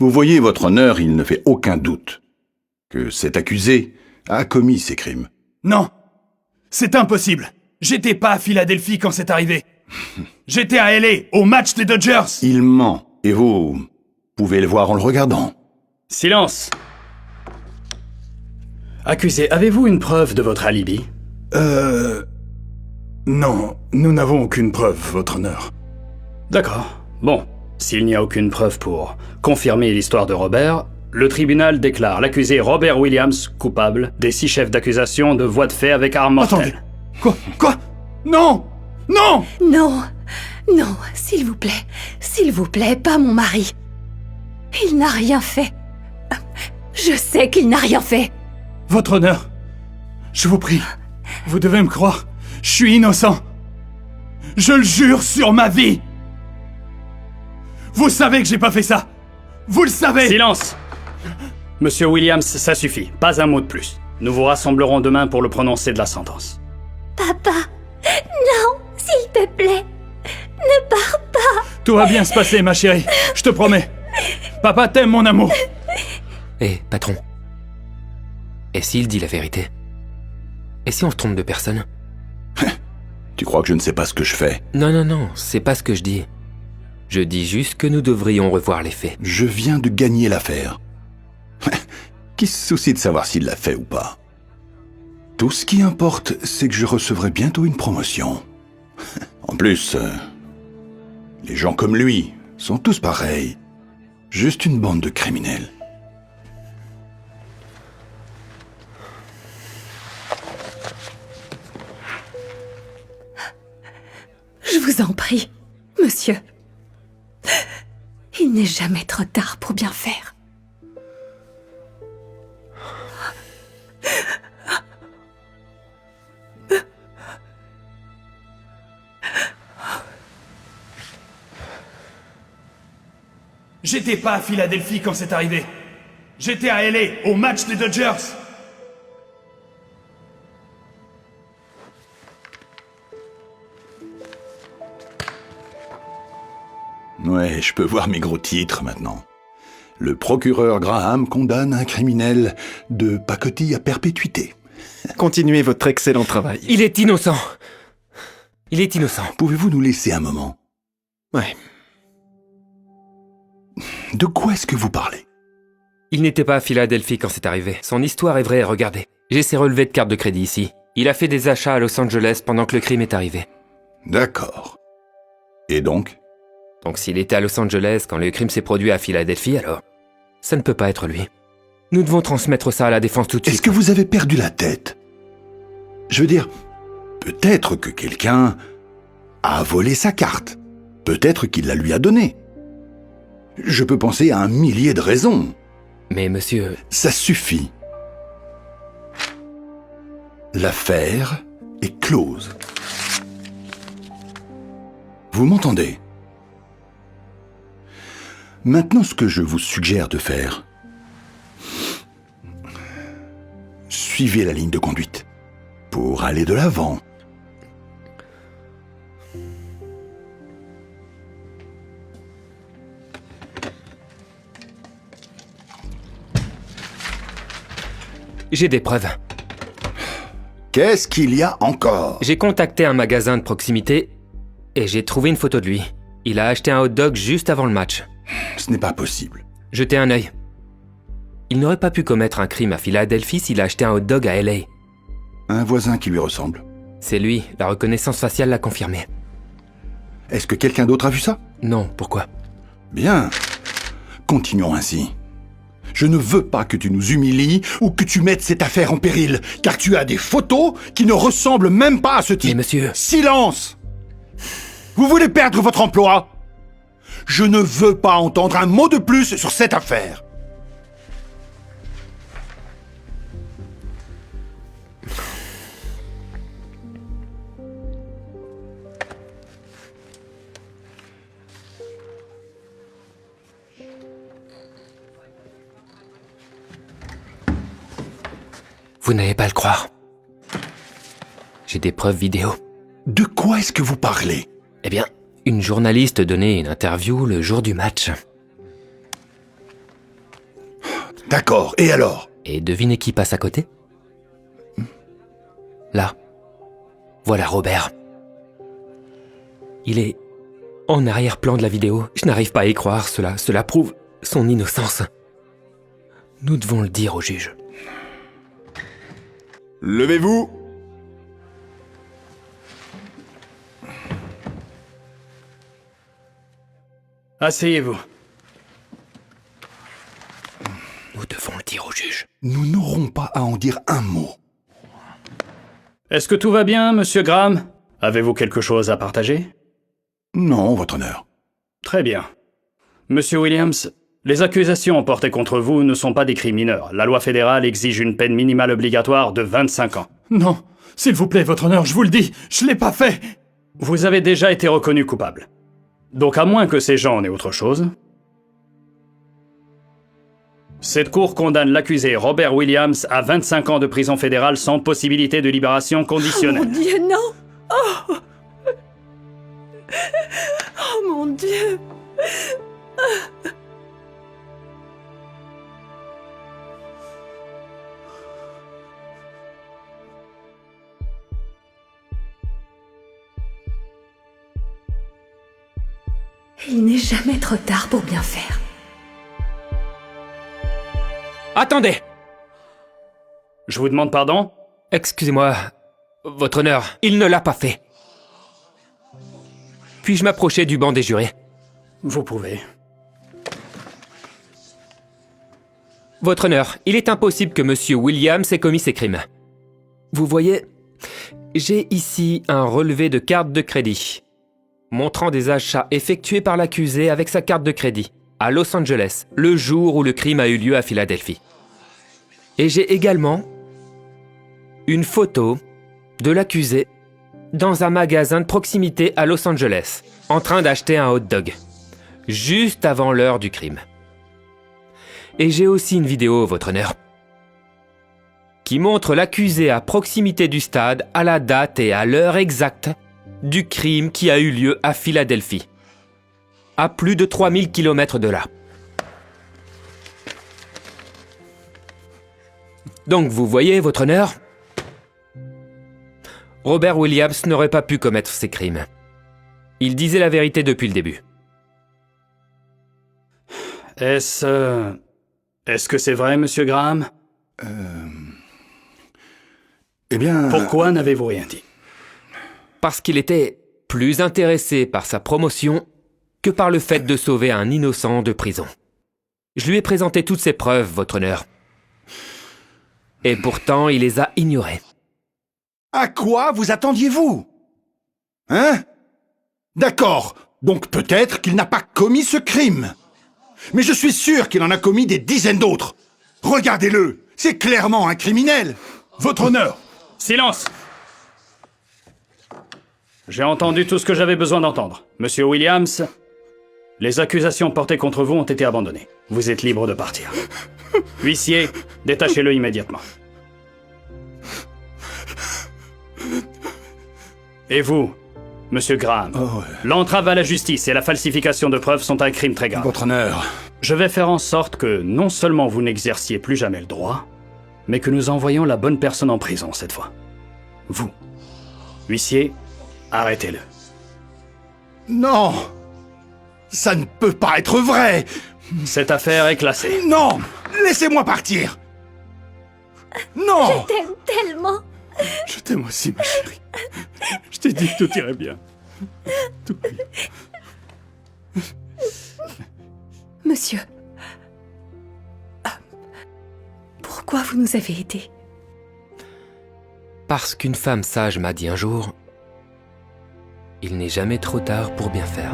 Vous voyez, votre honneur, il ne fait aucun doute que cet accusé a commis ces crimes. Non, c'est impossible. J'étais pas à Philadelphie quand c'est arrivé. J'étais à LA, au match des Dodgers. Il ment, et vous pouvez le voir en le regardant. Silence. Accusé, avez-vous une preuve de votre alibi? Non, nous n'avons aucune preuve, votre honneur. D'accord. Bon, s'il n'y a aucune preuve pour confirmer l'histoire de Robert, le tribunal déclare l'accusé Robert Williams coupable des 6 chefs d'accusation de voies de fait avec arme mortelle. Attendez. Quoi? Non! Non! Non, non, s'il vous plaît, pas mon mari. Il n'a rien fait. Je sais qu'il n'a rien fait. Votre honneur, je vous prie, vous devez me croire, je suis innocent. Je le jure sur ma vie. Vous savez que j'ai pas fait ça. Vous le savez. Silence! Monsieur Williams, ça suffit. Pas un mot de plus. Nous vous rassemblerons demain pour le prononcer de la sentence. Papa, non, s'il te plaît, ne pars pas. Tout va bien se passer, ma chérie, je te promets. Papa t'aime, mon amour. Hé, patron. Et s'il dit la vérité? Et si on se trompe de personne? Tu crois que je ne sais pas ce que je fais? Non, c'est pas ce que je dis. Je dis juste que nous devrions revoir les faits. Je viens de gagner l'affaire. Qui se soucie de savoir s'il l'a fait ou pas? Tout ce qui importe, c'est que je recevrai bientôt une promotion. En plus, les gens comme lui sont tous pareils. Juste une bande de criminels. Je vous en prie, monsieur. Il n'est jamais trop tard pour bien faire. J'étais pas à Philadelphie quand c'est arrivé. J'étais à LA, au match des Dodgers. Ouais, je peux voir mes gros titres maintenant. Le procureur Graham condamne un criminel de pacotille à perpétuité. Continuez votre excellent travail. Il est innocent. Il est innocent. Pouvez-vous nous laisser un moment? Ouais. De quoi est-ce que vous parlez? Il n'était pas à Philadelphie quand c'est arrivé. Son histoire est vraie, regardez. J'ai ses relevés de carte de crédit ici. Il a fait des achats à Los Angeles pendant que le crime est arrivé. D'accord. Et donc? Donc s'il était à Los Angeles quand le crime s'est produit à Philadelphie, alors ça ne peut pas être lui. Nous devons transmettre ça à la défense tout de suite. Est-ce que vous avez perdu la tête? Je veux dire, peut-être que quelqu'un a volé sa carte. Peut-être qu'il la lui a donnée. Je peux penser à un millier de raisons. Mais monsieur... Ça suffit. L'affaire est close. Vous m'entendez? Maintenant, ce que je vous suggère de faire, suivez la ligne de conduite pour aller de l'avant. J'ai des preuves. Qu'est-ce qu'il y a encore? J'ai contacté un magasin de proximité et j'ai trouvé une photo de lui. Il a acheté un hot dog juste avant le match. Ce n'est pas possible. Jetez un œil. Il n'aurait pas pu commettre un crime à Philadelphie s'il a acheté un hot dog à LA. Un voisin qui lui ressemble. C'est lui, la reconnaissance faciale l'a confirmé. Est-ce que quelqu'un d'autre a vu ça? Non, pourquoi? Bien. Continuons ainsi. Je ne veux pas que tu nous humilies ou que tu mettes cette affaire en péril, car tu as des photos qui ne ressemblent même pas à ce type. Mais monsieur... Silence! Vous voulez perdre votre emploi? Je ne veux pas entendre un mot de plus sur cette affaire. Vous n'allez pas le croire. J'ai des preuves vidéo. De quoi est-ce que vous parlez? Eh bien, une journaliste donnait une interview le jour du match. D'accord, et alors? Et devinez qui passe à côté? Là. Voilà Robert. Il est en arrière-plan de la vidéo. Je n'arrive pas à y croire, cela prouve son innocence. Nous devons le dire au juge. Levez-vous! Asseyez-vous. Nous devons le dire au juge. Nous n'aurons pas à en dire un mot. Est-ce que tout va bien, monsieur Graham? Avez-vous quelque chose à partager? Non, votre honneur. Très bien. Monsieur Williams, les accusations portées contre vous ne sont pas des crimes mineurs. La loi fédérale exige une peine minimale obligatoire de 25 ans. Non, s'il vous plaît, votre honneur, je vous le dis, je l'ai pas fait. Vous avez déjà été reconnu coupable. Donc à moins que ces gens en aient autre chose... Cette cour condamne l'accusé Robert Williams à 25 ans de prison fédérale sans possibilité de libération conditionnelle. Oh mon Dieu, non! Oh! Oh mon Dieu! Il n'est jamais trop tard pour bien faire. Attendez! Je vous demande pardon? Excusez-moi, votre honneur, il ne l'a pas fait. Puis-je m'approcher du banc des jurés? Vous pouvez. Votre honneur, il est impossible que Monsieur Williams ait commis ces crimes. Vous voyez, j'ai ici un relevé de carte de crédit, montrant des achats effectués par l'accusé avec sa carte de crédit, à Los Angeles, le jour où le crime a eu lieu à Philadelphie. Et j'ai également une photo de l'accusé dans un magasin de proximité à Los Angeles, en train d'acheter un hot dog, juste avant l'heure du crime. Et j'ai aussi une vidéo, votre honneur, qui montre l'accusé à proximité du stade à la date et à l'heure exacte du crime qui a eu lieu à Philadelphie, à plus de 3000 km de là. Donc vous voyez, votre honneur, Robert Williams n'aurait pas pu commettre ces crimes. Il disait la vérité depuis le début. Est-ce que c'est vrai, monsieur Graham? Eh bien... Pourquoi n'avez-vous rien dit? Parce qu'il était plus intéressé par sa promotion que par le fait de sauver un innocent de prison. Je lui ai présenté toutes ces preuves, votre honneur. Et pourtant, il les a ignorées. À quoi vous attendiez-vous? Hein? D'accord, donc peut-être qu'il n'a pas commis ce crime. Mais je suis sûr qu'il en a commis des dizaines d'autres. Regardez-le, c'est clairement un criminel. Votre honneur! Silence! J'ai entendu tout ce que j'avais besoin d'entendre. Monsieur Williams, les accusations portées contre vous ont été abandonnées. Vous êtes libre de partir. Huissier, détachez-le immédiatement. Et vous, monsieur Graham, l'entrave à la justice et la falsification de preuves sont un crime très grave. Votre honneur. Je vais faire en sorte que non seulement vous n'exerciez plus jamais le droit, mais que nous envoyions la bonne personne en prison cette fois. Vous. Huissier, arrêtez-le. Non! Ça ne peut pas être vrai! Cette affaire est classée. Non! Laissez-moi partir! Non! Je t'aime tellement. Je t'aime aussi, ma chérie. Je t'ai dit que tout irait bien. Tout bien. Monsieur. Pourquoi vous nous avez aidés? Parce qu'une femme sage m'a dit un jour, il n'est jamais trop tard pour bien faire.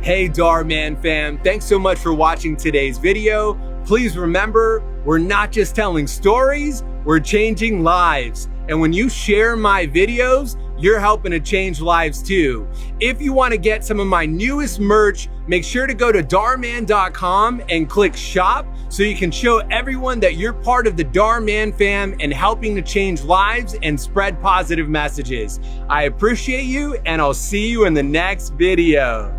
Hey Dhar Man fam, thanks so much for watching today's video. please remember, we're not just telling stories, we're changing lives. And when you share my videos, you're helping to change lives too. If you want to get some of my newest merch, make sure to go to Darman.com and click shop so you can show everyone that you're part of the Darman fam and helping to change lives and spread positive messages. I appreciate you, and I'll see you in the next video.